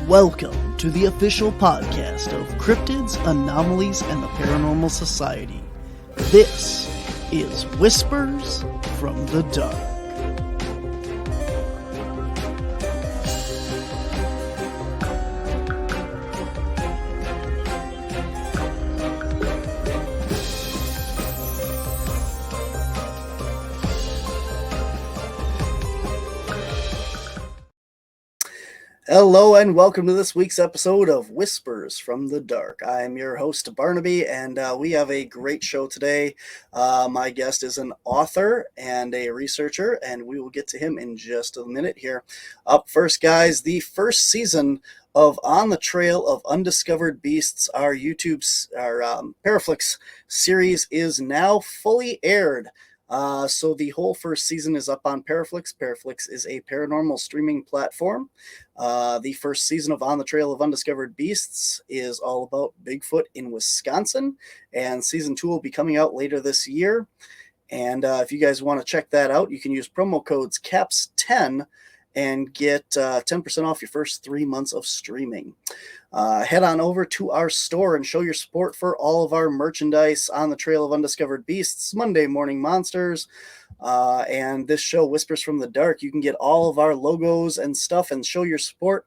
Welcome to the official podcast of Cryptids, Anomalies, and the Paranormal Society. This is Whispers from the Dark. Hello and welcome to this week's episode of Whispers from the Dark. I am your host, Barnaby, and we have a great show today. My guest is an author and a researcher, and we will get to him in just a minute here. Up first, guys, the first season of On the Trail of Undiscovered Beasts, our Paraflix series, is now fully aired. So the whole first season is up on Paraflix. Paraflix is a paranormal streaming platform. The first season of On the Trail of Undiscovered Beasts is all about Bigfoot in Wisconsin, and season 2 will be coming out later this year. And if you guys want to check that out, you can use promo codes CAPS10 and get 10% off your first 3 months of streaming. Head on over to our store and show your support for all of our merchandise On the Trail of Undiscovered Beasts, Monday Morning Monsters, and this show, Whispers from the Dark. You can get all of our logos and stuff and show your support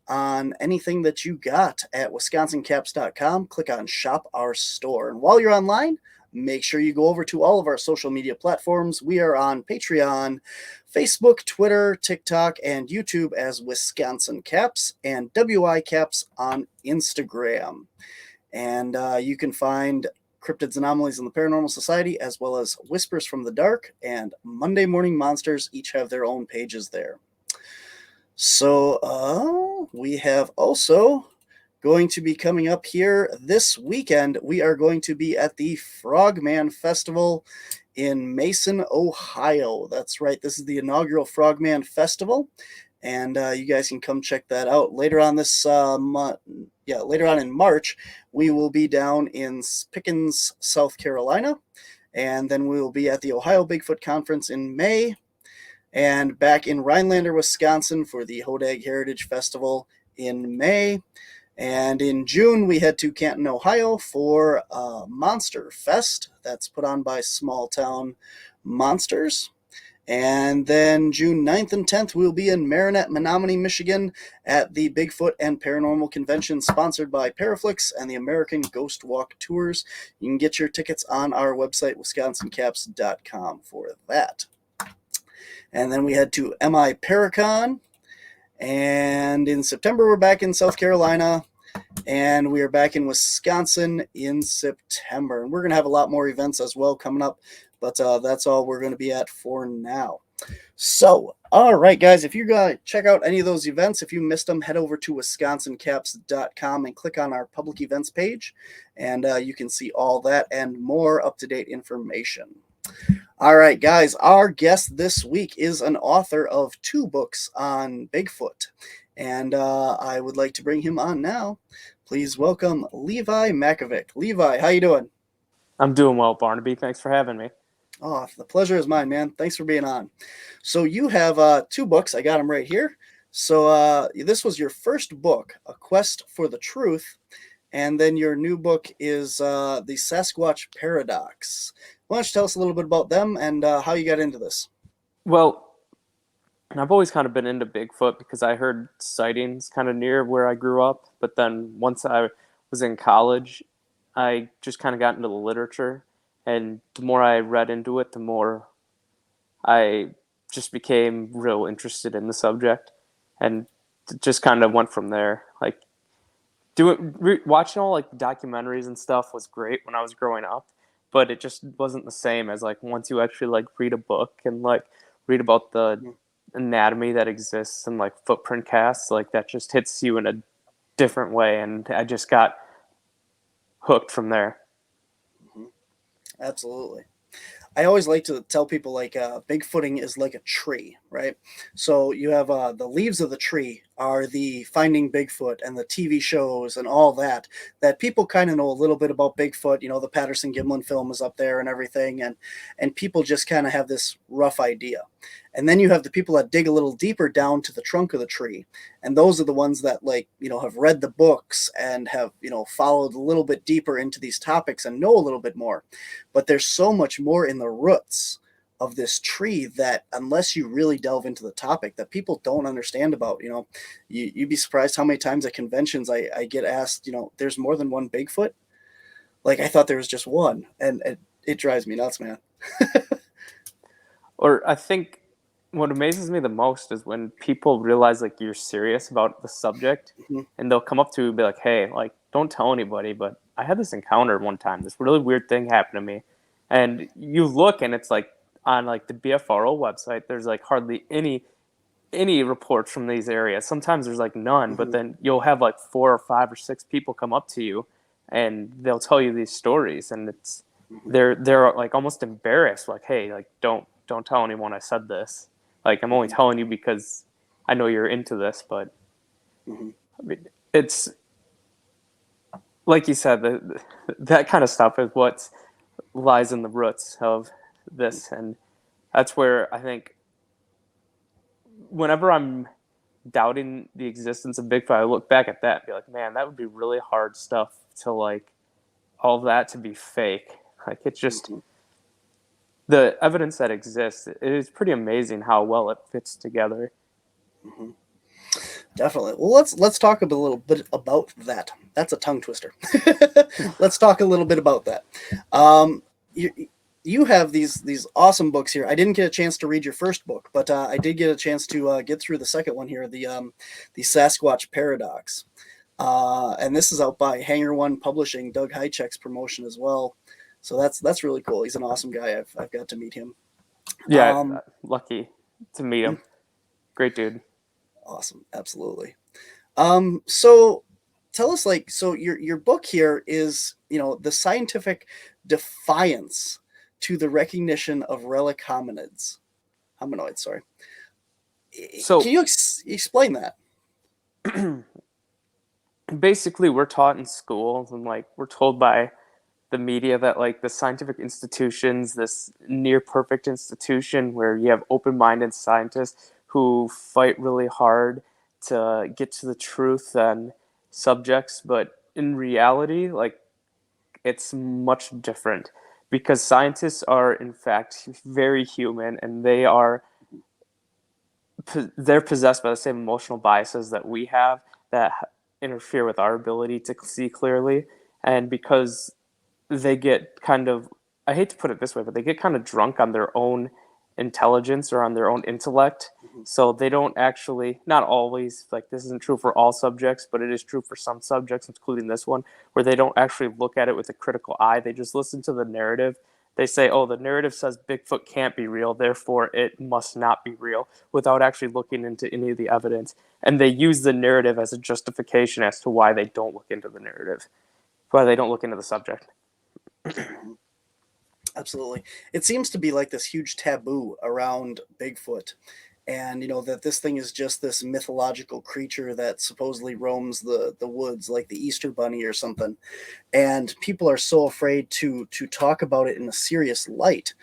on anything that you got at wisconsincaps.com. Click on Shop Our Store. And while you're online, make sure you go over to all of our social media platforms. We are on Patreon, Facebook, Twitter, TikTok, and YouTube as Wisconsin Caps, and WI Caps on Instagram. And you can find Cryptids, Anomalies, and the Paranormal Society, as well as Whispers from the Dark and Monday Morning Monsters, each have their own pages there. So we have also going to be coming up here this weekend. We are going to be at the Frogman Festival in Mason, Ohio. That's right. This is the inaugural Frogman Festival, and you guys can come check that out later on this later on in March. We will be down in Pickens, South Carolina, and then we will be at the Ohio Bigfoot Conference in May, and back in Rhinelander, Wisconsin for the Hodag Heritage Festival in May. And in June, we head to Canton, Ohio for Monster Fest. That's put on by Small Town Monsters. And then June 9th and 10th, we'll be in Marinette, Menominee, Michigan at the Bigfoot and Paranormal Convention sponsored by Paraflix and the American Ghost Walk Tours. You can get your tickets on our website, wisconsincaps.com, for that. And then we head to MI Paracon. And in September, we're back in South Carolina, and we are back in Wisconsin in September. And we're going to have a lot more events as well coming up, but that's all we're going to be at for now. So, all right, guys, if you're going to check out any of those events, if you missed them, head over to wisconsincaps.com and click on our public events page, and you can see all that and more up-to-date information. All right, guys, our guest this week is an author of 2 books on Bigfoot, and I would like to bring him on now. Please welcome Levi Machovec. Levi, how you doing? I'm doing well, Barnaby. Thanks for having me. Oh, the pleasure is mine, man. Thanks for being on. So you have 2 books. I got them right here. So this was your first book, A Quest for the Truth, and then your new book is the Sasquatch Paradox. Why don't you tell us a little bit about them and how you got into this? Well, I've always kind of been into Bigfoot because I heard sightings kind of near where I grew up. But then once I was in college, I just kind of got into the literature. And the more I read into it, the more I just became real interested in the subject. And it just kind of went from there. Like watching all like documentaries and stuff was great when I was growing up. But it just wasn't the same as like once you actually like read a book and like read about the anatomy that exists and like footprint casts, like that just hits you in a different way. And I just got hooked from there. Mm-hmm. Absolutely. I always like to tell people like Bigfooting is like a tree, right? So you have the leaves of the tree are the Finding Bigfoot and the TV shows and all that, that people kind of know a little bit about Bigfoot. You know, the Patterson Gimlin film is up there and everything, and people just kind of have this rough idea. And then you have the people that dig a little deeper down to the trunk of the tree, and those are the ones that, like, you know, have read the books and have, you know, followed a little bit deeper into these topics and know a little bit more. But there's so much more in the roots of this tree that, unless you really delve into the topic, that people don't understand about. You know, you'd be surprised how many times at conventions I get asked, you know, there's more than one Bigfoot. Like, I thought there was just one, and it drives me nuts, man. Or I think what amazes me the most is when people realize like you're serious about the subject, Mhm, and they'll come up to you and be like, "Hey, like don't tell anybody, but I had this encounter one time. This really weird thing happened to me." And you look and it's like on like the BFRO website, there's like hardly any reports from these areas. Sometimes there's like none, but mhm, then you'll have like 4 or 5 or 6 people come up to you and they'll tell you these stories, and it's mhm, they're like almost embarrassed, like, hey, like don't tell anyone I said this. Like, I'm only mhm, telling you because I know you're into this. But mhm, I mean, it's like you said, that kind of stuff is what lies in the roots of mhm, this. And that's where I think whenever I'm doubting the existence of Bigfoot, I look back at that and be like, man, that would be really hard stuff to like all of that to be fake. Like, it's just mhm, the evidence that exists. It is pretty amazing how well it fits together. mhm. Definitely. Well, let's talk a little bit about that. That's a tongue twister. Let's talk a little bit about that. Um, you you have these awesome books here. I didn't get a chance to read your first book, but I did get a chance to get through the second one here, the Sasquatch Paradox. And this is out by Hanger One Publishing, Doug Hychek's promotion as well. So that's really cool. He's an awesome guy. I've got to meet him. Yeah, Um, lucky to meet him. Great dude. awesome, absolutely. So tell us, like, so your book here is, you know, the scientific defiance to the recognition of relic hominoids. Sorry, can So you explain that? basically, we're taught in schools and like we're told by the media that like the scientific institutions, this near perfect institution where you have open-minded scientists who fight really hard to get to the truth and subjects, but in reality, like it's much different because scientists are in fact very human, and they're possessed by the same emotional biases that we have that interfere with our ability to see clearly. And because they get kind of, I hate to put it this way, but they get kind of drunk on their own intelligence or on their own intellect. Mhm, So they don't actually, not always, like this isn't true for all subjects, but it is true for some subjects, including this one, where they don't actually look at it with a critical eye. They just listen to the narrative. They say, oh, the narrative says Bigfoot can't be real, therefore it must not be real, without actually looking into any of the evidence. And they use the narrative as a justification as to why they don't look into the narrative, why they don't look into the subject. mhm. Absolutely. It seems to be like this huge taboo around Bigfoot. And, you know, that this thing is just this mythological creature that supposedly roams the woods, like the Easter bunny or something. And people are so afraid to talk about it in a serious light.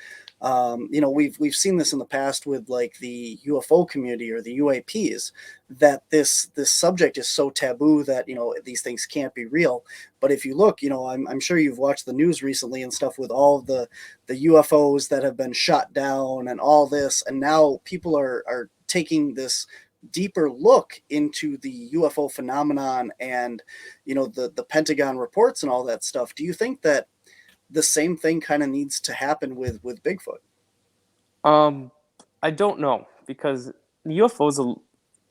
You know, we've seen this in the past with, like, the UFO community or the UAPs, that this subject is so taboo that, you know, these things can't be real. But if you look, you know, I'm sure you've watched the news recently and stuff with all of the UFOs that have been shot down and all this, and now people are taking this deeper look into the UFO phenomenon and, you know, the Pentagon reports and all that stuff. Do you think that the same thing kind of needs to happen with Bigfoot? Um, I don't know because UFOs,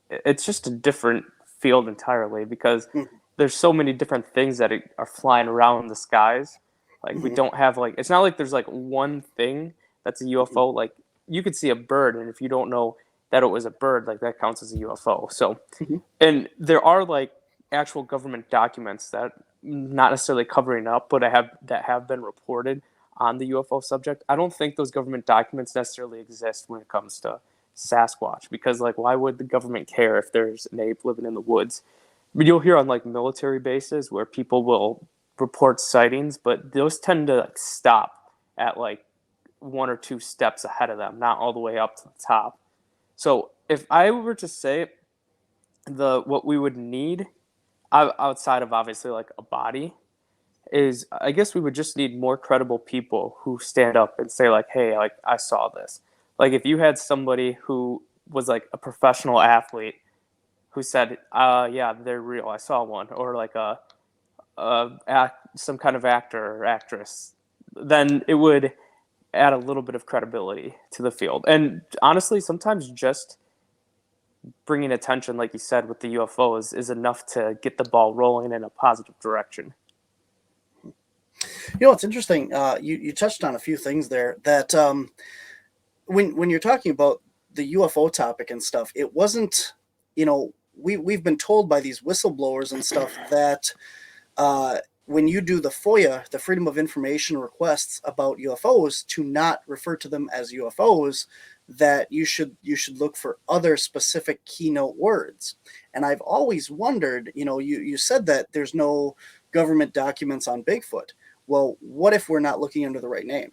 it's just a different field entirely because Mm-hmm, there's so many different things that are flying around the skies. Like we mm-hmm, don't have like, it's not like there's like one thing that's a UFO. Like you could see a bird, and if you don't know that it was a bird, like that counts as a UFO. So, mm-hmm, and there are like actual government documents that not necessarily covering up, but I have that have been reported on the UFO subject. I don't think those government documents necessarily exist when it comes to Sasquatch, because like why would the government care if there's an ape living in the woods? I mean, you'll hear on like military bases where people will report sightings, but those tend to like stop at like one or two steps ahead of them, not all the way up to the top. So if I were to say the what we would need outside of obviously like a body is I guess we would just need more credible people who stand up and say like, hey, like I saw this. Like if you had somebody who was like a professional athlete who said, yeah, they're real, I saw one, or like some kind of actor or actress, then it would add a little bit of credibility to the field. And honestly, sometimes just bringing attention, like you said, with the UFOs is enough to get the ball rolling in a positive direction. You know, it's interesting. You touched on a few things there that when you're talking about the UFO topic and stuff, it wasn't, you know, we've been told by these whistleblowers and stuff that when you do the FOIA, the Freedom of Information requests about UFOs, to not refer to them as UFOs, that you should look for other specific keynote words. And I've always wondered, you know, you said that there's no government documents on Bigfoot. Well, what if we're not looking under the right name?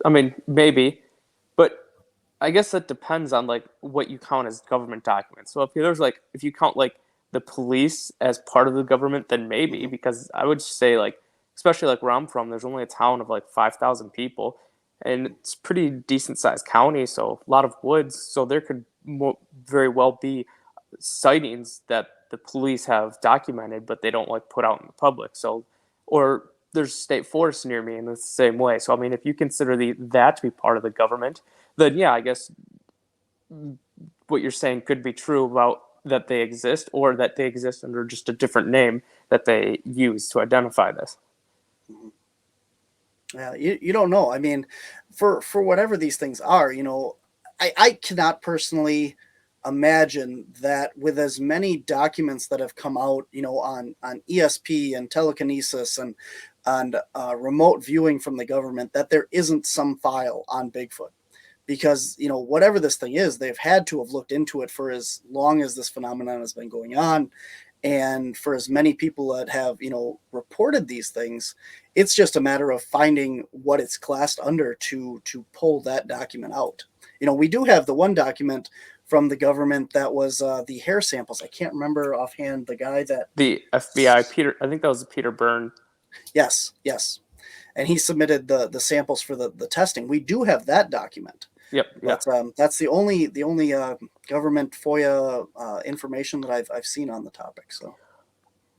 I mean, maybe, but I guess that depends on like what you count as government documents. So if you count like the police as part of the government, then maybe, because I would say like, especially like where I'm from, there's only a town of like 5,000 people, and it's pretty decent sized county, so a lot of woods. So there could very well be sightings that the police have documented, but they don't like put out in the public. So, or there's state forests near me in the same way. So I mean, if you consider that to be part of the government, then yeah, I guess what you're saying could be true about that they exist, or that they exist under just a different name that they use to identify this. Yeah, you don't know. I mean, for whatever these things are, you know, I cannot personally imagine that with as many documents that have come out, you know, on ESP and telekinesis and remote viewing from the government, that there isn't some file on Bigfoot. Because, you know, whatever this thing is, they've had to have looked into it for as long as this phenomenon has been going on. And for as many people that have, you know, reported these things, it's just a matter of finding what it's classed under to pull that document out. You know, we do have the one document from the government that was the hair samples. I can't remember offhand the guy that... The FBI, I think that was Peter Byrne. Yes. And he submitted the samples for the testing. We do have that document. Yep. But that's the only government FOIA information that I've seen on the topic. So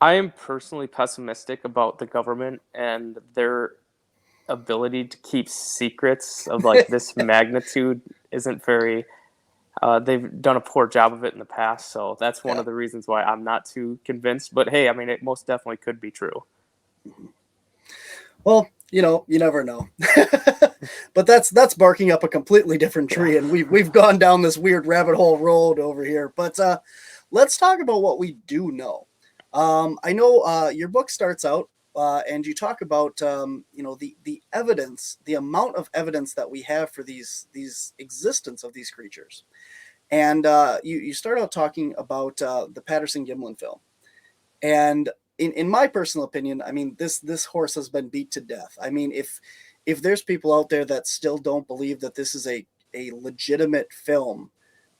I am personally pessimistic about the government and their ability to keep secrets of like this magnitude isn't very. They've done a poor job of it in the past, so that's one of the reasons why I'm not too convinced. But hey, I mean, it most definitely could be true. Well, you know, you never know. But that's barking up a completely different tree, and we've gone down this weird rabbit hole road over here. But let's talk about what we do know. I know your book starts out, and you talk about you know, the evidence, the amount of evidence that we have for these existence of these creatures, and you start out talking about the Patterson-Gimlin film, and in my personal opinion, I mean, this horse has been beat to death. I mean, if there's people out there that still don't believe that this is a legitimate film,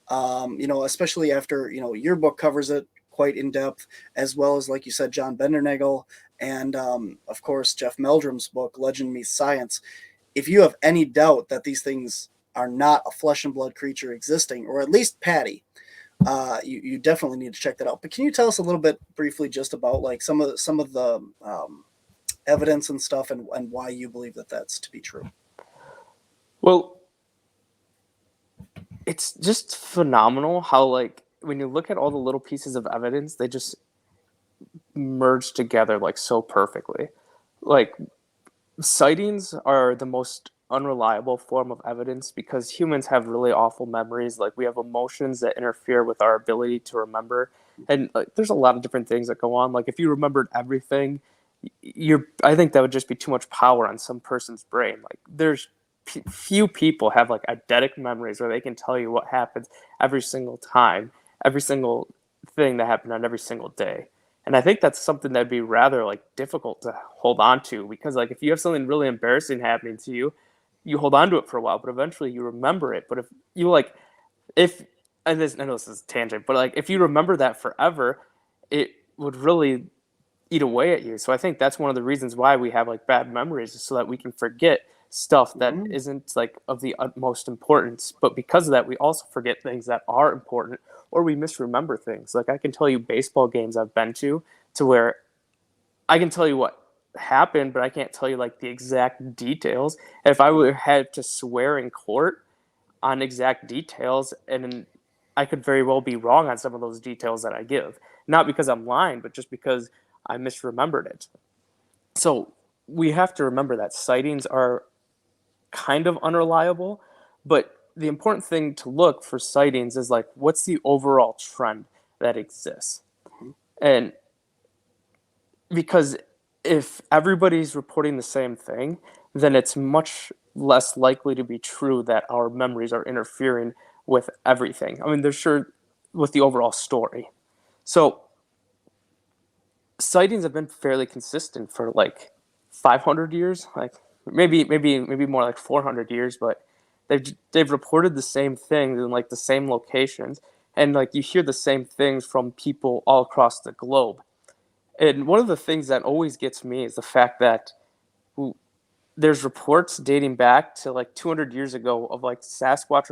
you know, especially after, you know, your book covers it quite in depth, as well as, like you said, John Bendernagel, and of course, Jeff Meldrum's book, Legend Meets Science. If you have any doubt that these things are not a flesh and blood creature existing, or at least Patty, you definitely need to check that out. But can you tell us a little bit briefly just about like some of the evidence and stuff, and why you believe that that's to be true? Well, it's just phenomenal how, like, when you look at all the little pieces of evidence, they just merge together like so perfectly. Like, sightings are the most unreliable form of evidence because humans have really awful memories. Like, we have emotions that interfere with our ability to remember, and like, there's a lot of different things that go on. Like, if you remembered everything, I think that would just be too much power on some person's brain. Like, there's few people have like eidetic memories where they can tell you what happens every single time, every single thing that happened on every single day. And I think that's something that'd be rather like difficult to hold on to, because like if you have something really embarrassing happening to you, you hold on to it for a while, but eventually you remember it. But if you like, if and this, I know this is a tangent, but like if you remember that forever, it would really eat away at you. So I think that's one of the reasons why we have like bad memories, is so that we can forget stuff that Mhm. isn't like of the utmost importance. But because of that, we also forget things that are important, or we misremember things. Like I can tell you baseball games I've been to where I can tell you what happened, but I can't tell you like the exact details. And if I would have to swear in court on exact details, and I could very well be wrong on some of those details that I give. Not because I'm lying, but just because I misremembered it. So we have to remember that sightings are kind of unreliable, but the important thing to look for sightings is like, what's the overall trend that exists? And because if everybody's reporting the same thing, then it's much less likely to be true that our memories are interfering with everything. I mean, they're sure with the overall story. So sightings have been fairly consistent for like 500 years, like maybe more like 400 years, but they've reported the same things in like the same locations, and like you hear the same things from people all across the globe. And one of the things that always gets me is the fact that there's reports dating back to like 200 years ago of like Sasquatch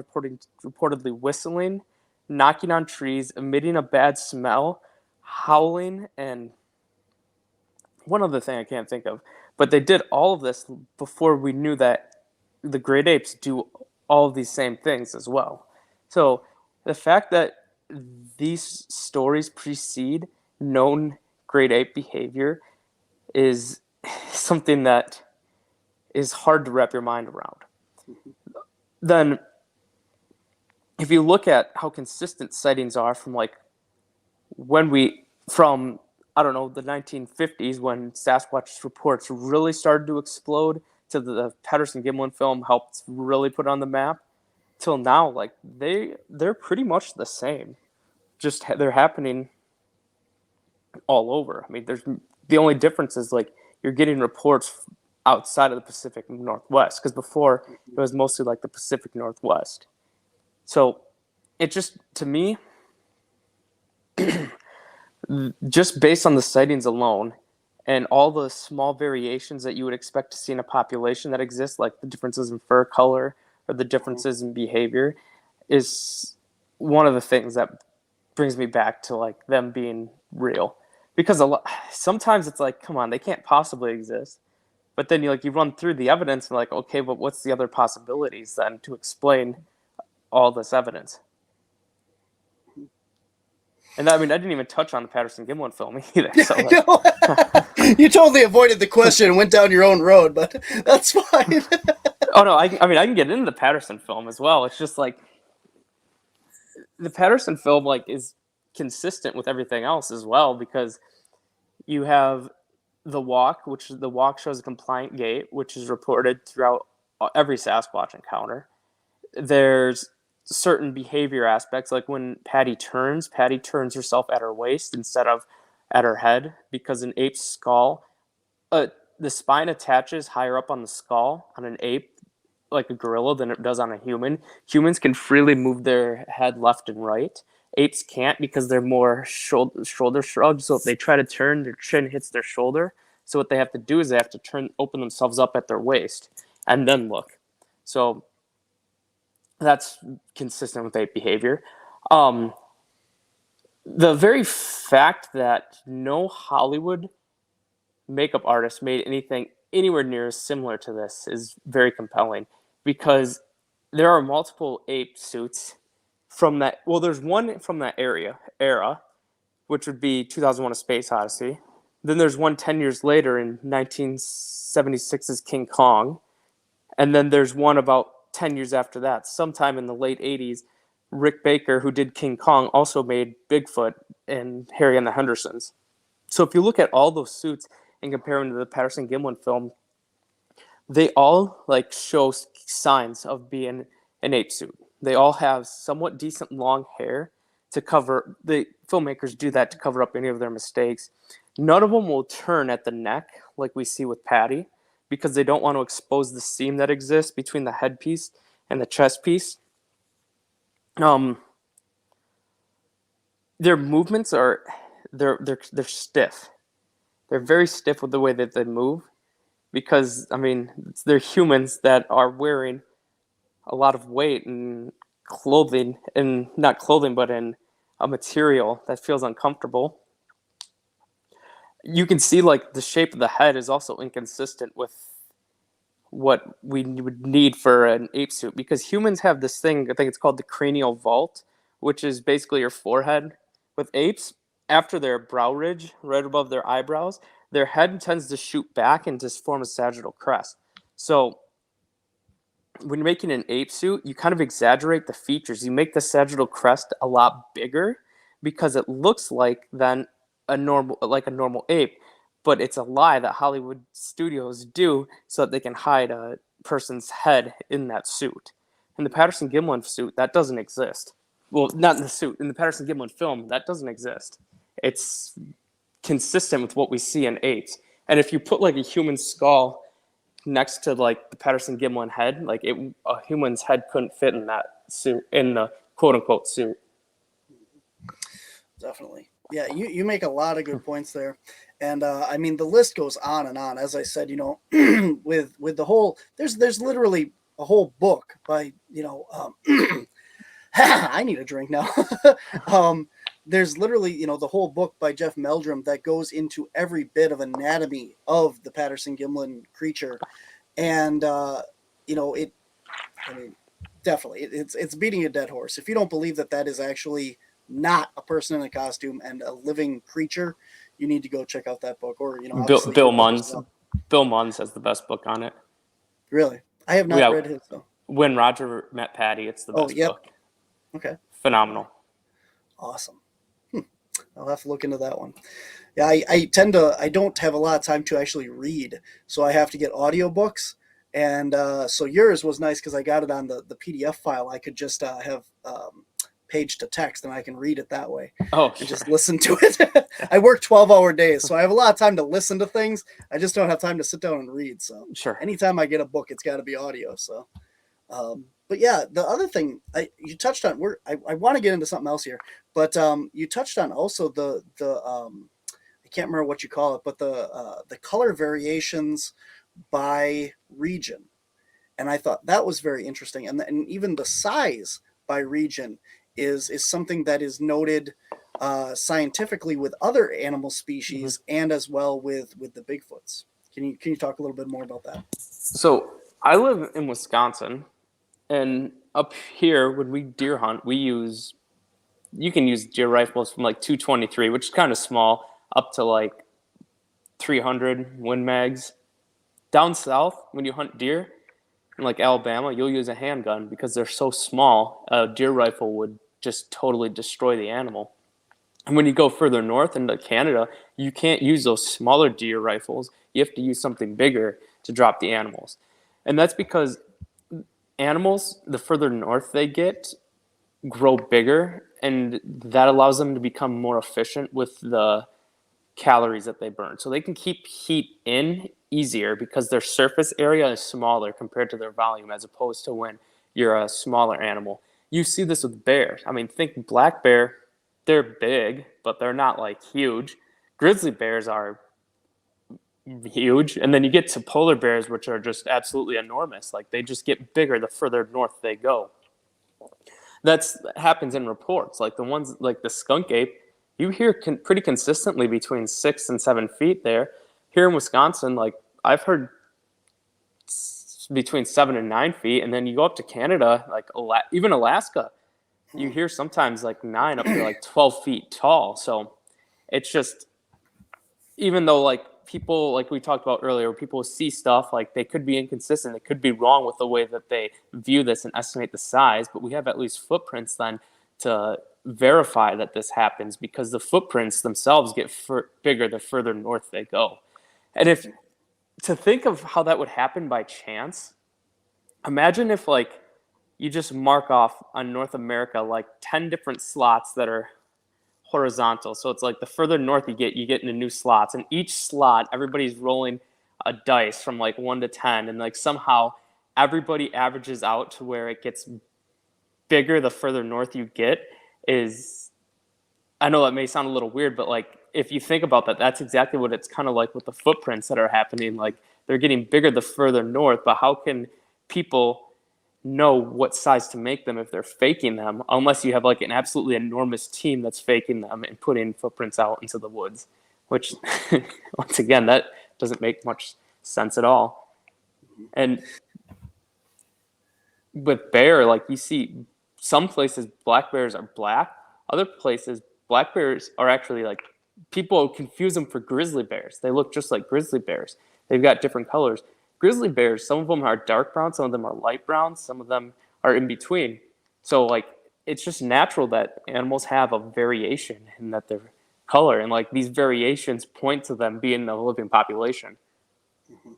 reportedly whistling, knocking on trees, emitting a bad smell, howling, and one other thing I can't think of. But they did all of this before we knew that the great apes do all of these same things as well. So the fact that these stories precede known great ape behavior is something that is hard to wrap your mind around. Then, if you look at how consistent sightings are from like when we, from, I don't know, the 1950s, when Sasquatch reports really started to explode, to the Patterson Gimlin film helped really put it on the map, till now, like they're pretty much the same. Just they're happening all over. I mean, there's the only difference is like you're getting reports outside of the Pacific Northwest, because before it was mostly like the Pacific Northwest. So it just, to me, just based on the sightings alone and all the small variations that you would expect to see in a population that exists, like the differences in fur color or the differences in behavior, is one of the things that brings me back to like them being real. Because sometimes it's like, come on, they can't possibly exist. But then you run through the evidence and like, okay, but what's the other possibilities then to explain all this evidence? And I mean, I didn't even touch on the Patterson Gimlin film either. So like, You totally avoided the question and went down your own road, but that's fine. oh no, I mean I can get into the Patterson film as well. It's just like the Patterson film like is consistent with everything else as well, because you have the walk, which the walk shows a compliant gait, which is reported throughout every Sasquatch encounter. There's certain behavior aspects, like when Patty turns herself at her waist instead of at her head, because an ape's skull, the spine attaches higher up on the skull on an ape, like a gorilla, than it does on a human. Humans can freely move their head left and right. Apes can't, because they're more shoulder shrugged. So if they try to turn, their chin hits their shoulder. So what they have to do is they have to open themselves up at their waist, and then look. So that's consistent with ape behavior. Um, the very fact that no Hollywood makeup artist made anything anywhere near as similar to this is very compelling, because there are multiple ape suits from that. Well, there's one from that era, which would be 2001: A Space Odyssey. Then there's one 10 years later in 1976's King Kong. And then there's one about 10 years after that, sometime in the late 80s. Rick Baker, who did King Kong, also made Bigfoot and Harry and the Hendersons. So if you look at all those suits and compare them to the Patterson Gimlin film, they all like show signs of being an ape suit. They all have somewhat decent long hair to cover. The filmmakers do that to cover up any of their mistakes. None of them will turn at the neck like we see with Patty because they don't want to expose the seam that exists between the headpiece and the chest piece. Their movements are they're stiff. They're very stiff with the way that they move because I mean they're humans that are wearing a lot of weight and clothing, and not clothing but in a material that feels uncomfortable. You can see like the shape of the head is also inconsistent with what we would need for an ape suit because humans have this thing, I think it's called the cranial vault, which is basically your forehead. With apes, after their brow ridge, right above their eyebrows, their head tends to shoot back and just form a sagittal crest. So when you're making an ape suit, you kind of exaggerate the features. You make the sagittal crest a lot bigger because it looks like then a normal ape, but it's a lie that Hollywood studios do so that they can hide a person's head in that suit. In the Patterson Gimlin suit, that doesn't exist. Well, not in the suit. In the Patterson Gimlin film, that doesn't exist. It's consistent with what we see in apes. And if you put like a human skull next to like the Patterson Gimlin head, like a human's head couldn't fit in that suit, in the quote unquote suit. Definitely. Yeah, you make a lot of good points there. And I mean the list goes on and on. As I said, with the whole there's literally a whole book by, I need a drink now. There's literally, the whole book by Jeff Meldrum that goes into every bit of anatomy of the Patterson Gimlin creature. And, definitely, it's beating a dead horse. If you don't believe that is actually not a person in a costume and a living creature, you need to go check out that book. Or, Bill Munns has the best book on it. Really? I have not read his, though. When Roger Met Patty, it's the best book. Okay. Phenomenal. Awesome. I'll have to look into that one. Yeah, I don't have a lot of time to actually read, so I have to get audiobooks. And so yours was nice because I got it on the PDF file. I could just have page to text, and I can read it that way. Oh, and just listen to it. I work 12-hour days, so I have a lot of time to listen to things. I just don't have time to sit down and read. So anytime I get a book, it's got to be audio. So, but yeah, the other thing you touched on, I want to get into something else here, but you touched on also the I can't remember what you call it, but the color variations by region, and I thought that was very interesting, and even the size by region is something that is noted scientifically with other animal species, and as well with the Bigfoots. Can you talk a little bit more about that? So I live in Wisconsin, and up here when we deer hunt, you can use deer rifles from like 223, which is kind of small, up to like 300 Win Mags. Down south, when you hunt deer in like Alabama, you'll use a handgun because they're so small. A deer rifle would just totally destroy the animal. And when you go further north into Canada, you can't use those smaller deer rifles. You have to use something bigger to drop the animals. And that's because animals, the further north they get, grow bigger, and that allows them to become more efficient with the calories that they burn. So they can keep heat in easier because their surface area is smaller compared to their volume, as opposed to when you're a smaller animal. You see this with bears. I mean, think black bear, they're big, but they're not like huge. Grizzly bears are huge. And then you get to polar bears, which are just absolutely enormous. Like they just get bigger the further north they go. That happens in reports. Like the ones like the skunk ape, you hear pretty consistently between 6 and 7 feet there. Here in Wisconsin, like I've heard between 7 and 9 feet, and then you go up to Canada, like even Alaska, you hear sometimes like 9 up to like 12 feet tall. So it's just, even though like people, like we talked about earlier, people see stuff, like they could be inconsistent, they could be wrong with the way that they view this and estimate the size, but we have at least footprints then to verify that this happens, because the footprints themselves get bigger the further north they go. And if to think of how that would happen by chance, Imagine if like you just mark off on North America like 10 different slots that are horizontal. So it's like the further north you get into new slots. And each slot, everybody's rolling a dice from like 1 to 10. And like somehow everybody averages out to where it gets bigger the further north you get. Is I know that may sound a little weird, but like if you think about that, that's exactly what it's kind of like with the footprints that are happening. Like they're getting bigger the further north, but how can people know what size to make them if they're faking them, unless you have like an absolutely enormous team that's faking them and putting footprints out into the woods, which once again, that doesn't make much sense at all. And with bear, like you see some places black bears are black, other places black bears are actually like, people confuse them for grizzly bears. They look just like grizzly bears. They've got different colors. Grizzly bears, some of them are dark brown, some of them are light brown, some of them are in between. So like it's just natural that animals have a variation in that their color, and like these variations point to them being a living population. Mm-hmm.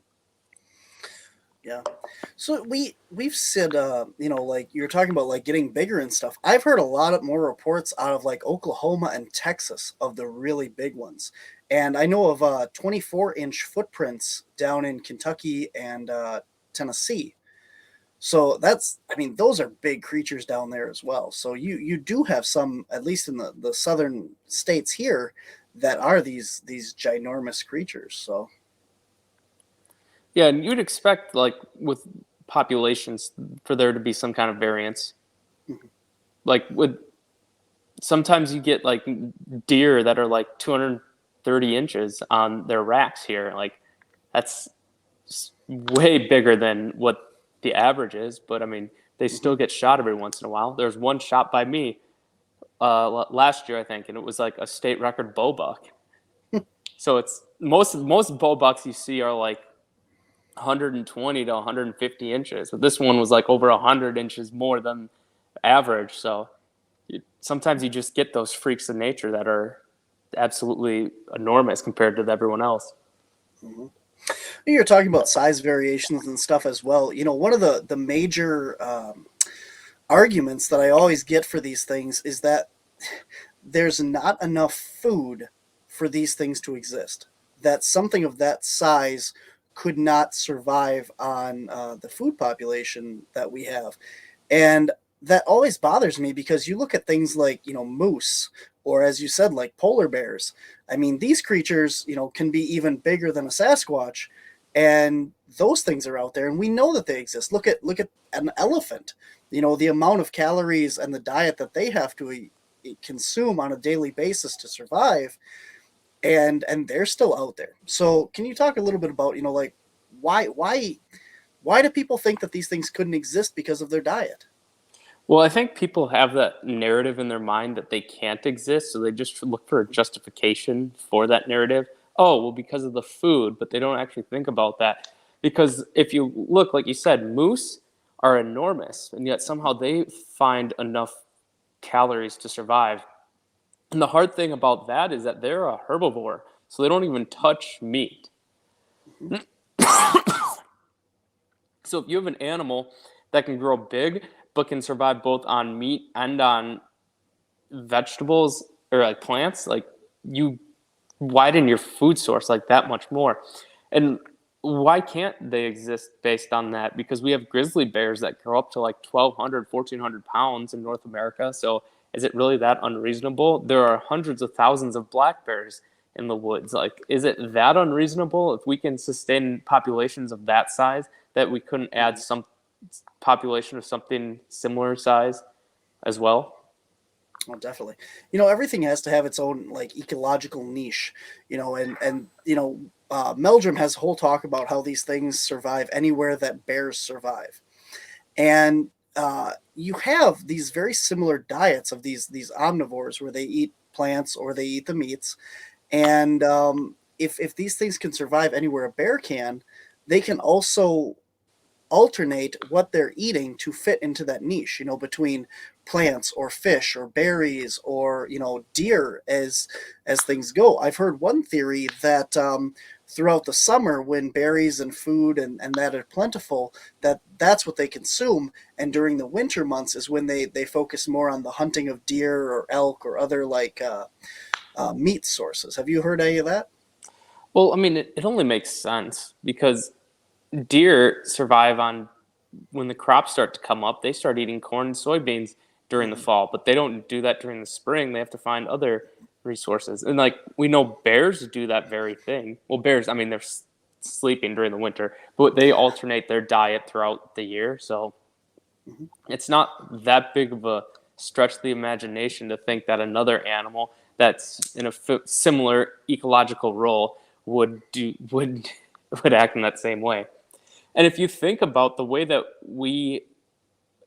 Yeah. So we've said like you're talking about like getting bigger and stuff. I've heard a lot of more reports out of like Oklahoma and Texas of the really big ones. And I know of 24-inch footprints down in Kentucky and Tennessee. So those are big creatures down there as well. So you do have some, at least in the southern states here, that are these ginormous creatures. So Yeah, and you'd expect like with populations for there to be some kind of variance. mm-hmm. Like with sometimes you get like deer that are like 230 inches on their racks here. Like that's way bigger than what the average is. But I mean, they still get shot every once in a while. There's one shot by me last year, I think, and it was like a state record bow buck. So it's most bow bucks you see are like 120 to 150 inches, but this one was like over 100 inches more than average. So sometimes you just get those freaks of nature that are absolutely enormous compared to everyone else. Mm-hmm. You're talking about size variations and stuff as well. One of the major arguments that I always get for these things is that there's not enough food for these things to exist. That something of that size could not survive on the food population that we have. And that always bothers me because you look at things like, moose, or as you said, like polar bears. I mean, these creatures, can be even bigger than a Sasquatch, and those things are out there, and we know that they exist. Look at an elephant. The amount of calories and the diet that they have to consume on a daily basis to survive, and they're still out there. So, can you talk a little bit about, like why do people think that these things couldn't exist because of their diet? Well, I think people have that narrative in their mind that they can't exist, so they just look for a justification for that narrative. Oh, well, because of the food, but they don't actually think about that. Because if you look, like you said, moose are enormous, and yet somehow they find enough calories to survive. And the hard thing about that is that they're a herbivore, so they don't even touch meat. Mm-hmm. So if you have an animal that can grow big but can survive both on meat and on vegetables or like plants, like you widen your food source like that much more. And why can't they exist based on that? Because we have grizzly bears that grow up to like 1,200, 1,400 pounds in North America. So is it really that unreasonable? There are hundreds of thousands of black bears in the woods. Like, is it that unreasonable if we can sustain populations of that size that we couldn't add some population of something similar size as well? Oh, definitely. Everything has to have its own like ecological niche. Meldrum has a whole talk about how these things survive anywhere that bears survive, and you have these very similar diets of these omnivores where they eat plants or they eat the meats, and if these things can survive anywhere a bear can, they can also alternate what they're eating to fit into that niche, between plants or fish or berries or, deer as things go. I've heard one theory that throughout the summer when berries and food and that are plentiful, that's what they consume. And during the winter months is when they focus more on the hunting of deer or elk or other like meat sources. Have you heard any of that? Well, I mean, it only makes sense because deer survive on when the crops start to come up. They start eating corn and soybeans during the Mm-hmm. fall, but they don't do that during the spring. They have to find other resources. And like we know bears do that very thing. Well, bears, I mean, they're sleeping during the winter, but they alternate their diet throughout the year. So Mm-hmm. it's not that big of a stretch of the imagination to think that another animal that's in a similar ecological role would act in that same way. And if you think about the way that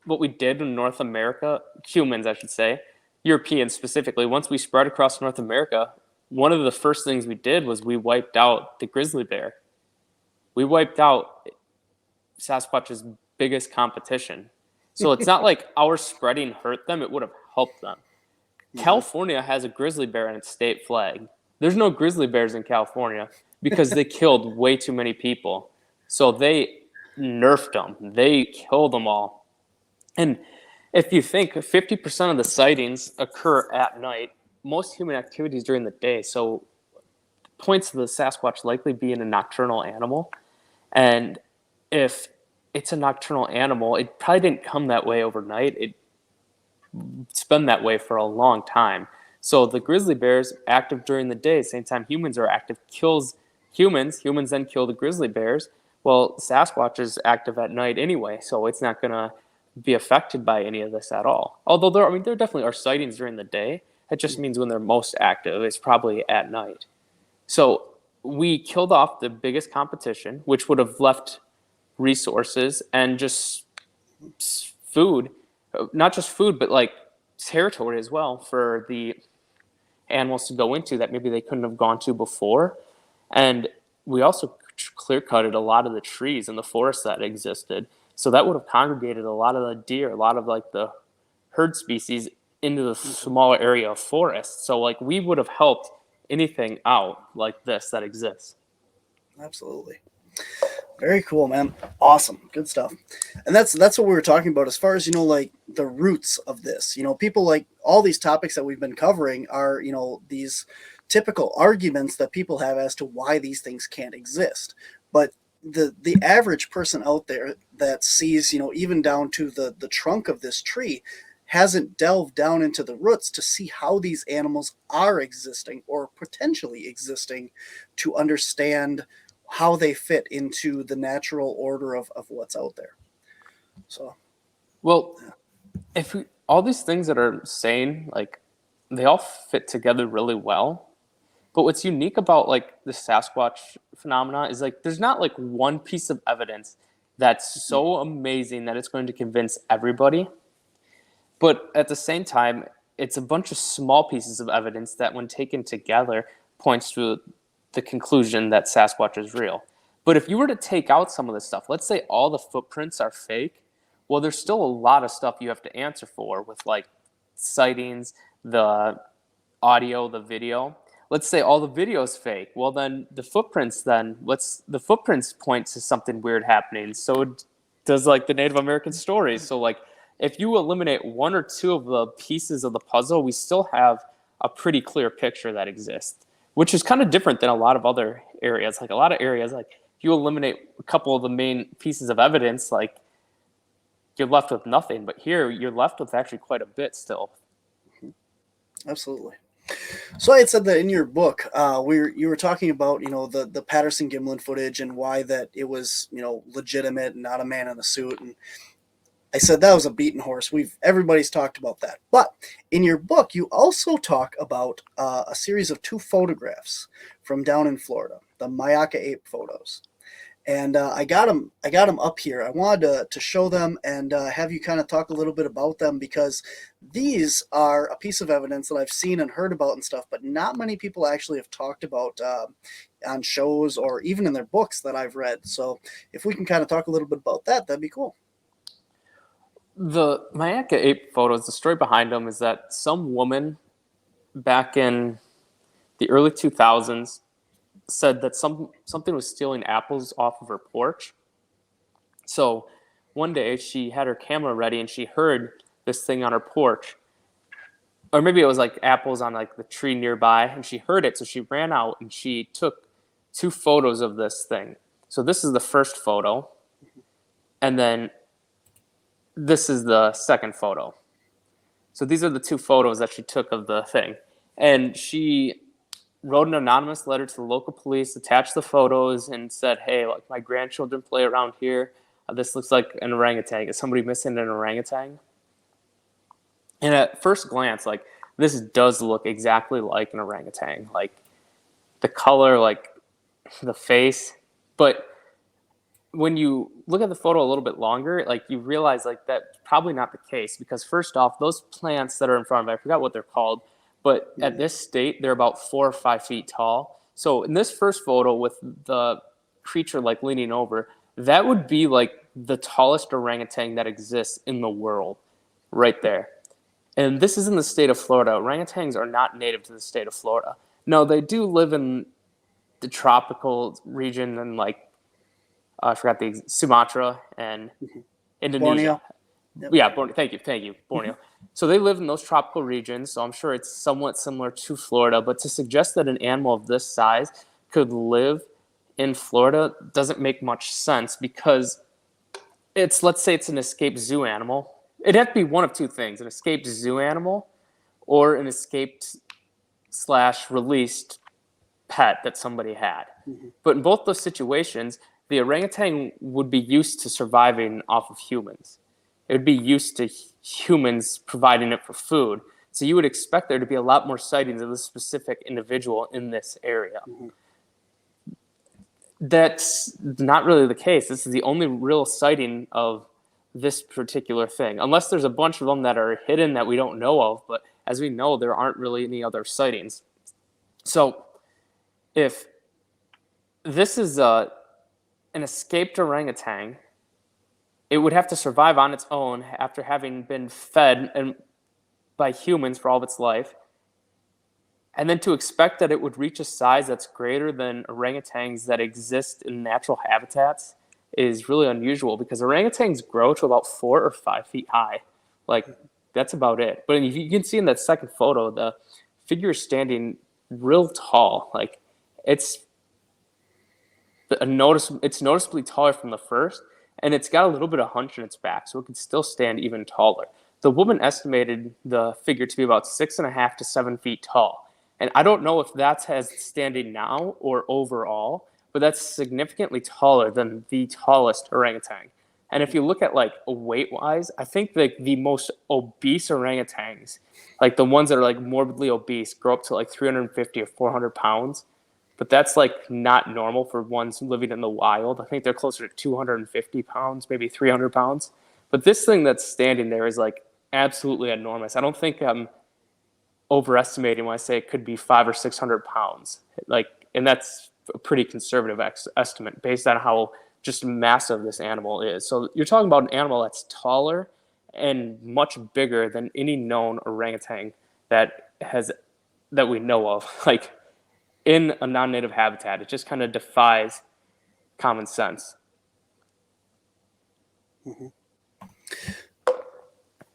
what we did in North America, humans, I should say, Europeans specifically, once we spread across North America, one of the first things we did was we wiped out the grizzly bear. We wiped out Sasquatch's biggest competition. So it's not like our spreading hurt them, it would have helped them. Mm-hmm. California has a grizzly bear in its state flag. There's no grizzly bears in California because they killed way too many people. So they nerfed them. They killed them all. And if you think 50% of the sightings occur at night, most human activities during the day. So points to the Sasquatch likely being a nocturnal animal. And if it's a nocturnal animal, it probably didn't come that way overnight. It's been that way for a long time. So the grizzly bears active during the day, same time humans are active, kills humans. Humans then kill the grizzly bears. Well, Sasquatch is active at night anyway, so it's not going to be affected by any of this at all. Although there definitely are sightings during the day. It just means when they're most active, it's probably at night. So we killed off the biggest competition, which would have left resources and just food, not just food, but like territory as well for the animals to go into that maybe they couldn't have gone to before. And we also clear cutted a lot of the trees in the forest that existed. So that would have congregated a lot of the deer, a lot of like the herd species into the smaller area of forest. So like we would have helped anything out like this that exists. Absolutely. Very cool, man. Awesome. Good stuff. And that's what we were talking about as far as, like the roots of this. People like all these topics that we've been covering are, these typical arguments that people have as to why these things can't exist. But the average person out there that sees, even down to the trunk of this tree hasn't delved down into the roots to see how these animals are existing or potentially existing to understand how they fit into the natural order of what's out there. So, well, if all these things that are saying, like, they all fit together really well. But what's unique about like the Sasquatch phenomena is like there's not like one piece of evidence that's so amazing that it's going to convince everybody. But at the same time, it's a bunch of small pieces of evidence that when taken together points to the conclusion that Sasquatch is real. But if you were to take out some of this stuff, let's say all the footprints are fake, well, there's still a lot of stuff you have to answer for with like sightings, the audio, the video. Let's say all the video is fake. Well, then the footprints point to something weird happening. So does like the Native American stories. So like if you eliminate one or two of the pieces of the puzzle, we still have a pretty clear picture that exists, which is kind of different than a lot of other areas. Like a lot of areas, like if you eliminate a couple of the main pieces of evidence, like you're left with nothing. But here you're left with actually quite a bit still. absolutely. So I had said that in your book, you were talking about the Patterson Gimlin footage and why that it was legitimate and not a man in a suit, and I said that was a beaten horse. Everybody's talked about that, but in your book you also talk about a series of 2 photographs from down in Florida, the Mayaka ape photos, and I got them. I got them up here. I wanted to show them and have you kind of talk a little bit about them, because these are a piece of evidence that I've seen and heard about and stuff, but not many people actually have talked about on shows or even in their books that I've read. So if we can kind of talk a little bit about that, that'd be cool. The Mayaka ape photos, the story behind them is that some woman back in the early 2000s said that something was stealing apples off of her porch. So one day she had her camera ready and she heard this thing on her porch. Or maybe it was like apples on like the tree nearby, and she heard it, so she ran out and she took 2 photos of this thing. So this is the first photo, and then this is the second photo. So these are the 2 photos that she took of the thing. And she wrote an anonymous letter to the local police, attached the photos, and said, hey, like my grandchildren play around here. This looks like an orangutan. Is somebody missing an orangutan? And at first glance, like this does look exactly like an orangutan. Like the color, like the face. But when you look at the photo a little bit longer, like you realize like that's probably not the case, because first off, those plants that are in front of it, I forgot what they're called, but at this state, they're about 4 or 5 feet tall. So in this first photo with the creature like leaning over, that would be like the tallest orangutan that exists in the world right there. And this is in the state of Florida. Orangutans are not native to the state of Florida. No, they do live in the tropical region and like I forgot the Sumatra and Indonesia. Borneo. Yep. Yeah, Borneo. Thank you, Borneo. So they live in those tropical regions. So I'm sure it's somewhat similar to Florida. But to suggest that an animal of this size could live in Florida doesn't make much sense, because let's say it's an escaped zoo animal. It'd have to be one of 2 things: an escaped zoo animal or an escaped / released pet that somebody had. But in both those situations, the orangutan would be used to surviving off of humans. It would be used to humans providing it for food. So you would expect there to be a lot more sightings of this specific individual in this area. That's not really the case. This is the only real sighting of this particular thing, unless there's a bunch of them that are hidden that we don't know of. But as we know, there aren't really any other sightings. So if this is an escaped orangutan, it would have to survive on its own after having been fed by humans for all of its life. And then to expect that it would reach a size that's greater than orangutans that exist in natural habitats is really unusual, because orangutans grow to about 4 or 5 feet high. Like, that's about it. But you can see in that second photo, the figure is standing real tall. Like, it's noticeably taller from the first, and it's got a little bit of hunch in its back, so it can still stand even taller. The woman estimated the figure to be about 6.5 to 7 feet tall. And I don't know if that's as standing now or overall, but that's significantly taller than the tallest orangutan. And if you look at like weight-wise, I think like the most obese orangutans, like the ones that are like morbidly obese, grow up to like 350 or 400 pounds. But that's like not normal for ones living in the wild. I think they're closer to 250 pounds, maybe 300 pounds. But this thing that's standing there is like absolutely enormous. I don't think I'm overestimating when I say it could be 500 or 600 pounds. Like, and that's a pretty conservative estimate based on how just massive this animal is. So you're talking about an animal that's taller and much bigger than any known orangutan that we know of. Like, in a non-native habitat, it just kind of defies common sense.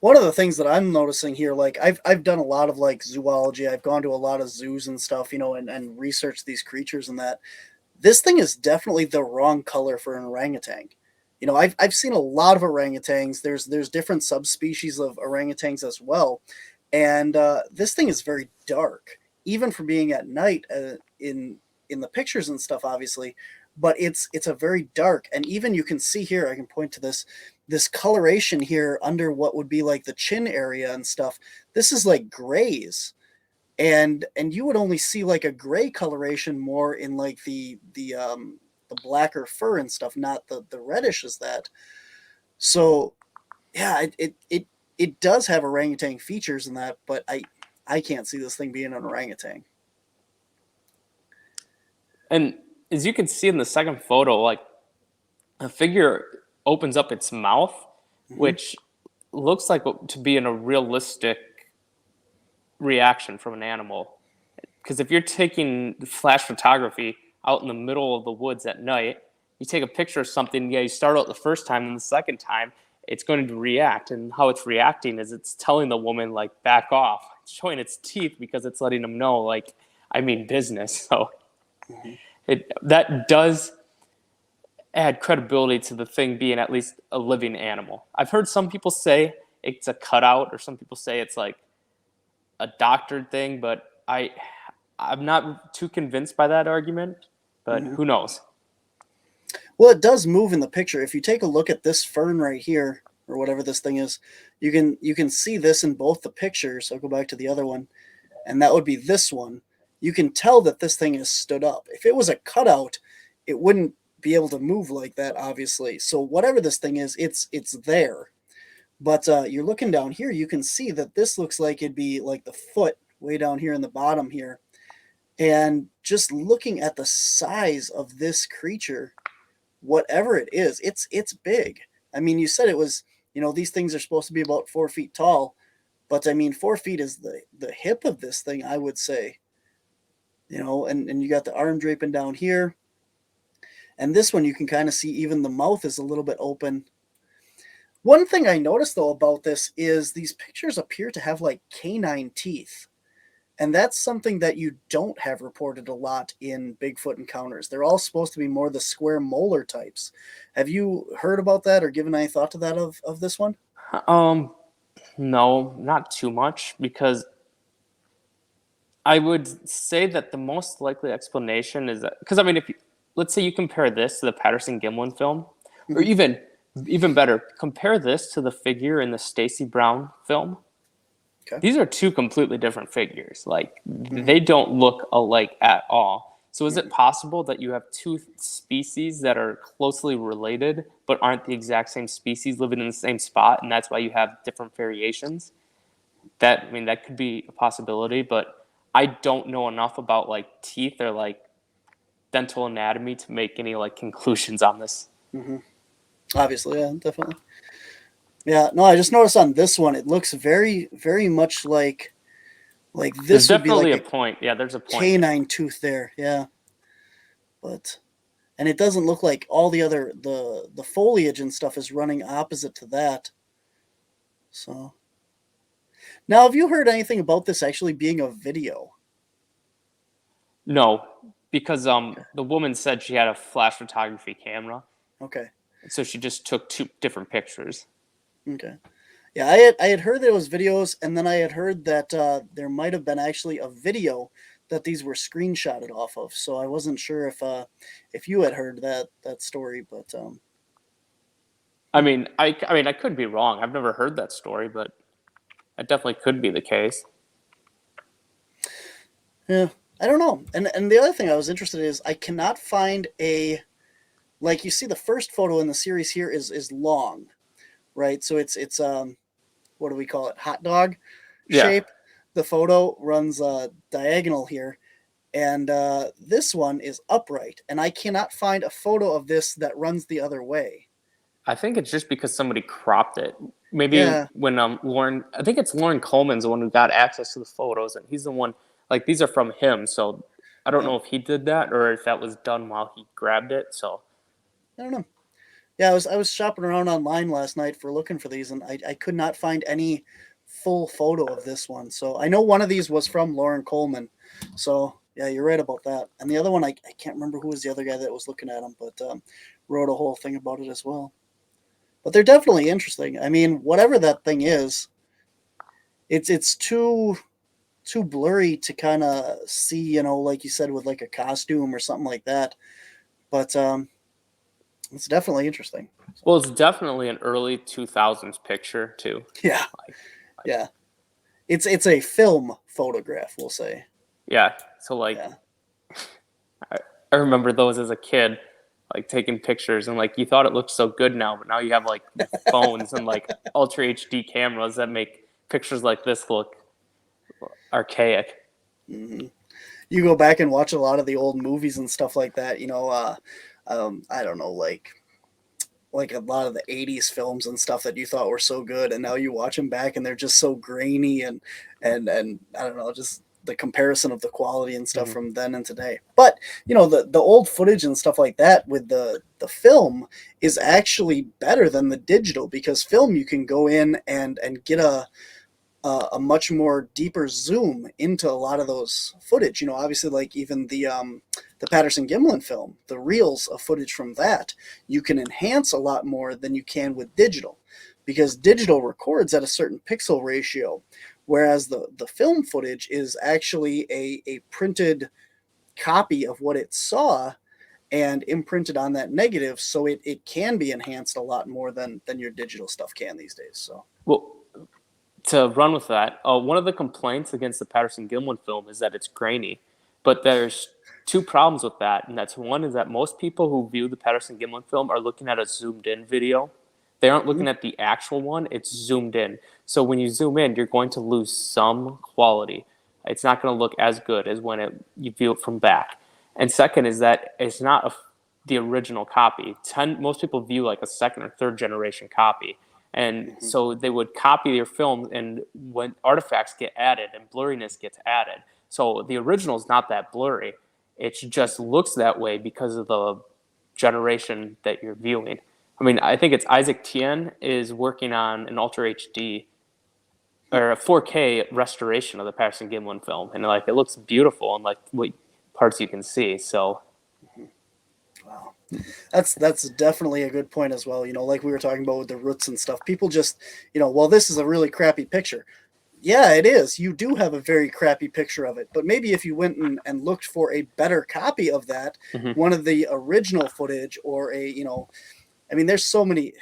One of the things that I'm noticing here, like I've done a lot of like zoology. I've gone to a lot of zoos and stuff, and researched these creatures and that. This thing is definitely the wrong color for an orangutan. I've seen a lot of orangutans. There's different subspecies of orangutans as well, and this thing is very dark, even for being at night in the pictures and stuff, obviously. But it's a very dark, and even you can see here. I can point to this coloration here under what would be like the chin area and stuff. This is like grays, and you would only see like a gray coloration more in like the blacker fur and stuff, not the reddish as that. So yeah, it does have orangutan features in that, but I can't see this thing being an orangutan. And as you can see in the second photo, like a figure opens up its mouth, Mm-hmm. which looks like to be in a realistic reaction from an animal. Because if you're taking flash photography out in the middle of the woods at night, you take a picture of something, yeah, you start out the first time, and the second time, it's going to react. And how it's reacting is it's telling the woman, like, back off. It's showing its teeth because it's letting them know, like, I mean business. So Mm-hmm. that does add credibility to the thing being at least a living animal. I've heard some people say it's a cutout, or some people say it's like a doctored thing, but I'm not too convinced by that argument, but Mm-hmm. who knows? Well, it does move in the picture. If you take a look at this fern right here, or whatever this thing is, you can see this in both the pictures. I'll go back to the other one, and that would be this one. You can tell that this thing is stood up. If it was a cutout, it wouldn't be able to move like that, obviously. So whatever this thing is, it's there. But you're looking down here, you can see that this looks like it'd be like the foot way down here in the bottom here. And just looking at the size of this creature, whatever it is, it's big. I mean, you said it was, these things are supposed to be about 4 feet tall, but I mean, 4 feet is the hip of this thing, I would say. And you got the arm draping down here. And this one, you can kind of see even the mouth is a little bit open. One thing I noticed, though, about this is these pictures appear to have like canine teeth. And that's something that you don't have reported a lot in Bigfoot encounters. They're all supposed to be more the square molar types. Have you heard about that or given any thought to that of this one? No, not too much, because I would say that the most likely explanation is that, because I mean, if you, let's say you compare this to the Patterson Gimlin film, or Mm-hmm. even better, compare this to the figure in the Stacy Brown film. Okay. These are two completely different figures. Like, Mm-hmm. they don't look alike at all. So is Mm-hmm. it possible that you have two species that are closely related but aren't the exact same species living in the same spot, and that's why you have different variations? That could be a possibility, but I don't know enough about like teeth or like dental anatomy to make any like conclusions on this. Mm-hmm. Obviously, yeah, definitely. Yeah, no, I just noticed on this one, it looks very, very much like There's this would be definitely like a a point. Yeah, there's a point there. canine tooth there. Yeah, but and it doesn't look like all the other the foliage and stuff is running opposite to that. So now, have you heard anything about this actually being a video? No, because the woman said she had a flash photography camera, Okay. so she just took two different pictures. Okay. Yeah, I had heard there was videos, and then I had heard that there might have been actually a video that these were screenshotted off of. So I wasn't sure if you had heard that story, but I could be wrong. I've never heard that story, but it definitely could be the case. yeah, I don't know. And the other thing I was interested in is I cannot find a, like, you see the first photo in the series here is long, right? So it's what do we call it? Hot dog Yeah, shape. The photo runs diagonal here, and this one is upright, and I cannot find a photo of this that runs the other way. I think it's just because somebody cropped it. Maybe Yeah, when Lauren, I think it's Lauren Coleman's the one who got access to the photos, and he's the one. Like, these are from him, so I don't yeah, know if he did that or if that was done while he grabbed it. So I don't know. Yeah, I was shopping around online last night for looking for these, and I could not find any full photo of this one. So I know one of these was from Lauren Coleman. So yeah, you're right about that. And the other one, I can't remember who was the other guy that was looking at them, but wrote a whole thing about it as well. But they're definitely interesting. I mean, whatever that thing is, it's too blurry to kind of see, like you said, with like a costume or something like that. But it's definitely interesting. So, well, it's definitely an early 2000s picture too. yeah, Like, yeah. It's a film photograph, we'll say. yeah. So like, Yeah. I, I remember those as a kid. like taking pictures, and like you thought it looked so good now, but now you have like phones and like ultra HD cameras that make pictures like this look archaic. Hmm. You go back and watch a lot of the old movies and stuff like that. I don't know, like a lot of the 80s films and stuff that you thought were so good, and now you watch them back and they're just so grainy, and I don't know, just the comparison of the quality and stuff Mm-hmm. from then and today. But the old footage and stuff like that with the film is actually better than the digital, because film you can go in and get a much more deeper zoom into a lot of those footage. Obviously, like even the Patterson Gimlin film, the reels of footage from that, you can enhance a lot more than you can with digital, because digital records at a certain pixel ratio, whereas the film footage is actually a printed copy of what it saw and imprinted on that negative, so it can be enhanced a lot more than your digital stuff can these days. So Well, to run with that, one of the complaints against the Patterson Gimlin film is that it's grainy, but there's two problems with that, and that's one is that most people who view the Patterson Gimlin film are looking at a zoomed in video. They aren't mhm, looking at the actual one, it's zoomed in. So when you zoom in, you're going to lose some quality. It's not going to look as good as when you view it from back. And second is that it's not the original copy. Most people view like a second or third generation copy. And mhm. so they would copy their film, and when artifacts get added and blurriness gets added. So the original is not that blurry. It just looks that way because of the generation that you're viewing. I mean, I think it's Isaac Tien is working on an Ultra HD or a 4K restoration of the Patterson Gimlin film, and like it looks beautiful and like what parts you can see. So Wow. That's definitely a good point as well. Like we were talking about with the roots and stuff. People just, well, this is a really crappy picture. Yeah, it is. You do have a very crappy picture of it. But maybe if you went and looked for a better copy of that, mm-hmm. one of the original footage, or I mean, there's so many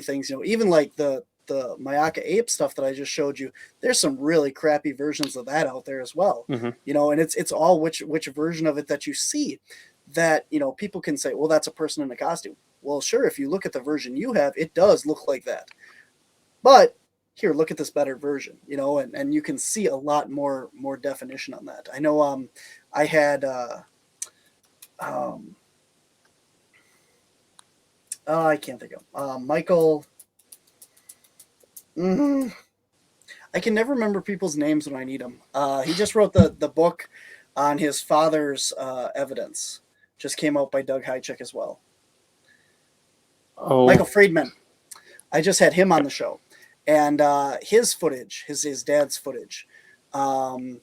things, even like the Mayaka ape stuff that I just showed you. There's some really crappy versions of that out there as well. Mm-hmm. And it's all which version of it that you see, that people can say, well, that's a person in a costume. Well, sure, if you look at the version you have, it does look like that. But here, look at this better version, and you can see a lot more definition on that. I know I had um I can't think of Michael. mm, I can never remember people's names when I need them. He just wrote the book on his father's evidence. Just came out by Doug Hychek as well. Michael Oh, Friedman. I just had him on the show, and his footage, his dad's footage, um,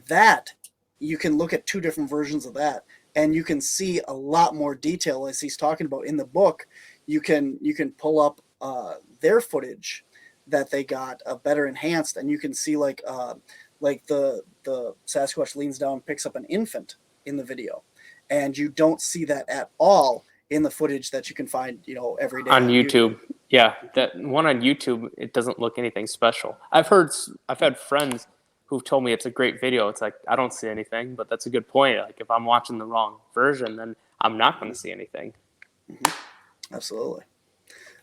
that you can look at two different versions of that, and you can see a lot more detail as he's talking about in the book. You can pull up their footage that they got better enhanced, and you can see like the Sasquatch leans down, picks up an infant in the video, and you don't see that at all in the footage that you can find every day on on YouTube. YouTube. Yeah, that one on YouTube, it doesn't look anything special. I've had friends who've told me it's a great video. It's like, I don't see anything, but that's a good point. Like, if I'm watching the wrong version, then I'm not going to see anything. Absolutely.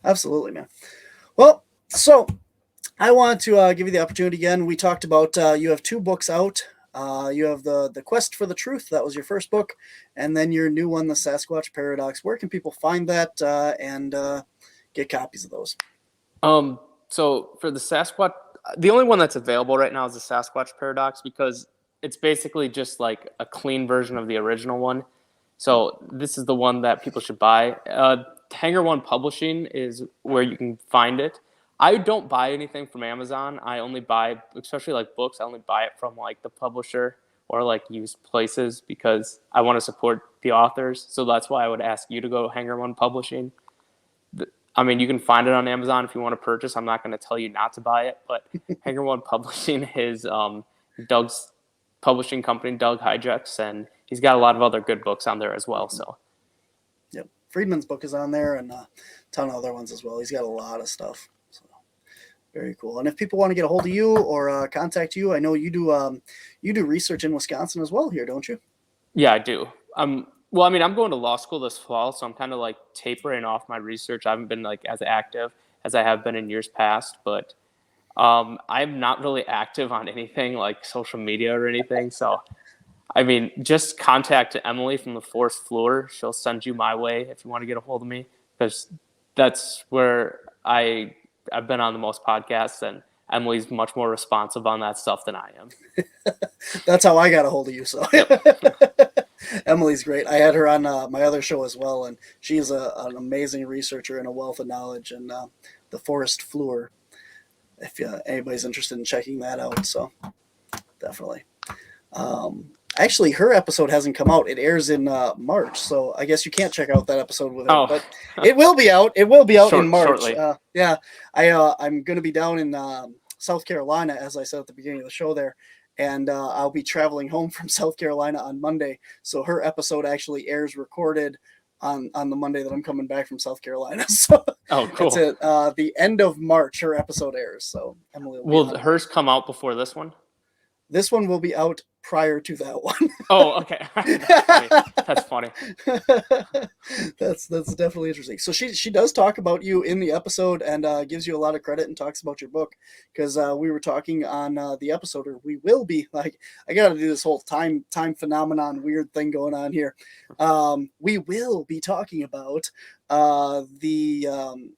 Absolutely, man. Well, so I want to give you the opportunity again. We talked about you have two books out. You have the Quest for the Truth. That was your first book, and then your new one, the Sasquatch Paradox. Where can people find that and get copies of those? So for the Sasquatch, the only one that's available right now is the Sasquatch Paradox because it's basically just like a clean version of the original one. So this is the one that people should buy. Hanger One Publishing is where you can find it. I don't buy anything from Amazon. I only buy, especially like books, I only buy it from like the publisher or like used places because I want to support the authors. So that's why I would ask you to go Hanger One Publishing. I mean, you can find it on Amazon if you want to purchase. I'm not going to tell you not to buy it, but Hanger One Publishing is Doug's publishing company, Doug Hijeks, and he's got a lot of other good books on there as well. So, Yep. Friedman's book is on there, and a ton of other ones as well. He's got a lot of stuff. So very cool. And if people want to get a hold of you or contact you, I know you do research in Wisconsin as well here, don't you? yeah, I do. I'm Well, I mean, I'm going to law school this fall, so I'm kind of like tapering off my research. I haven't been like as active as I have been in years past, but I'm not really active on anything like social media or anything. So, I mean, just contact Emily from the fourth floor. She'll send you my way if you want to get a hold of me, because that's where I've been on the most podcasts, and Emily's much more responsive on that stuff than I am. That's how I got a hold of you. So Yep. Emily's great. I had her on my other show as well, and she's an amazing researcher and a wealth of knowledge. And the Forest Floor, if anybody's interested in checking that out, so definitely. Actually, her episode hasn't come out. It airs in March, so I guess you can't check out that episode with her. But it will be out. It will be out in March. Yeah, I'm going to be down in South Carolina, as I said at the beginning of the show there, and I'll be traveling home from South Carolina on Monday. So her episode actually airs recorded on the Monday that I'm coming back from South Carolina. So cool. That's it. The end of March, her episode airs. So Emily will hers come out before this one? This one will be out prior to that one. Oh, okay. That's funny. That's definitely interesting. So she does talk about you in the episode and gives you a lot of credit and talks about your book, because we were talking on the episode, or we will be, like, I got to do this whole time phenomenon weird thing going on here. We will be talking about the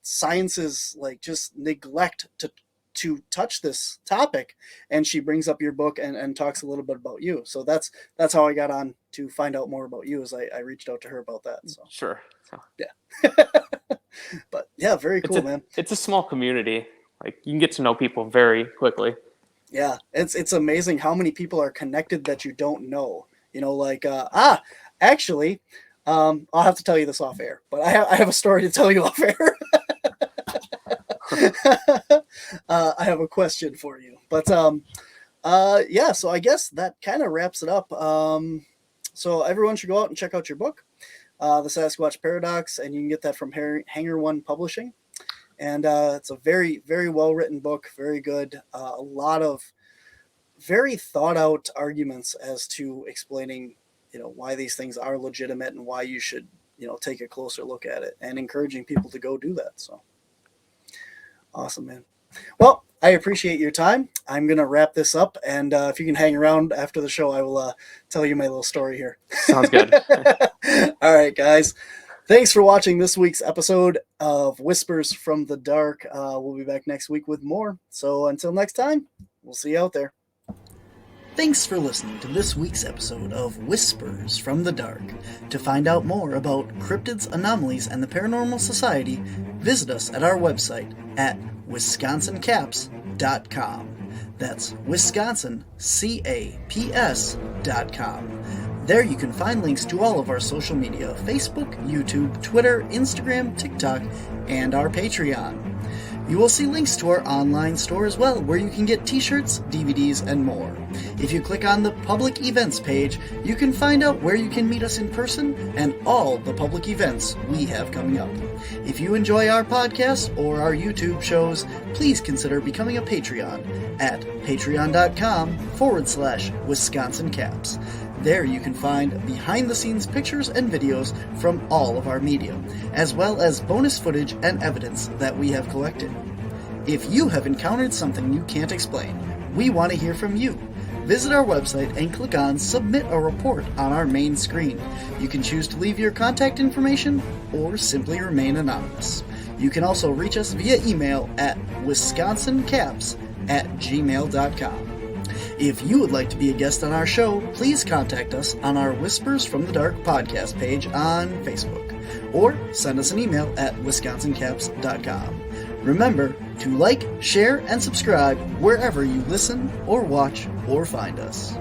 science's like just neglect to touch this topic, and she brings up your book and talks a little bit about you. So that's how I got on to find out more about you, as I reached out to her about that. So sure. Yeah. But yeah, very cool, man. It's a small community. Like, you can get to know people very quickly. Yeah, it's amazing how many people are connected that you don't know. You know, like actually, I'll have to tell you this off air, but I have a story to tell you off air. I have a question for you, but yeah, so I guess that kind of wraps it up. So everyone should go out and check out your book, The Sasquatch Paradox, and you can get that from Hanger One Publishing. And it's a very, very well written book, very good. A lot of very thought out arguments as to explaining, why these things are legitimate and why you should, take a closer look at it, and encouraging people to go do that. So awesome, man. Well, I appreciate your time. I'm going to wrap this up, and if you can hang around after the show, I will tell you my little story here. Sounds good. All right, guys. Thanks for watching this week's episode of Whispers from the Dark. We'll be back next week with more. So until next time, we'll see you out there. Thanks for listening to this week's episode of Whispers from the Dark. To find out more about cryptids, anomalies, and the Paranormal Society, visit us at our website at wisconsincaps.com. That's wisconsincaps.com. There you can find links to all of our social media: Facebook, YouTube, Twitter, Instagram, TikTok, and our Patreon. You will see links to our online store as well, where you can get t-shirts, DVDs, and more. If you click on the public events page, you can find out where you can meet us in person and all the public events we have coming up. If you enjoy our podcast or our YouTube shows, please consider becoming a Patreon at patreon.com/WisconsinCaps. There you can find behind-the-scenes pictures and videos from all of our media, as well as bonus footage and evidence that we have collected. If you have encountered something you can't explain, we want to hear from you. Visit our website and click on Submit a Report on our main screen. You can choose to leave your contact information or simply remain anonymous. You can also reach us via email at wisconsincaps@gmail.com. If you would like to be a guest on our show, please contact us on our Whispers from the Dark podcast page on Facebook, or send us an email at wisconsincaps.com. Remember to like, share, and subscribe wherever you listen or watch or find us.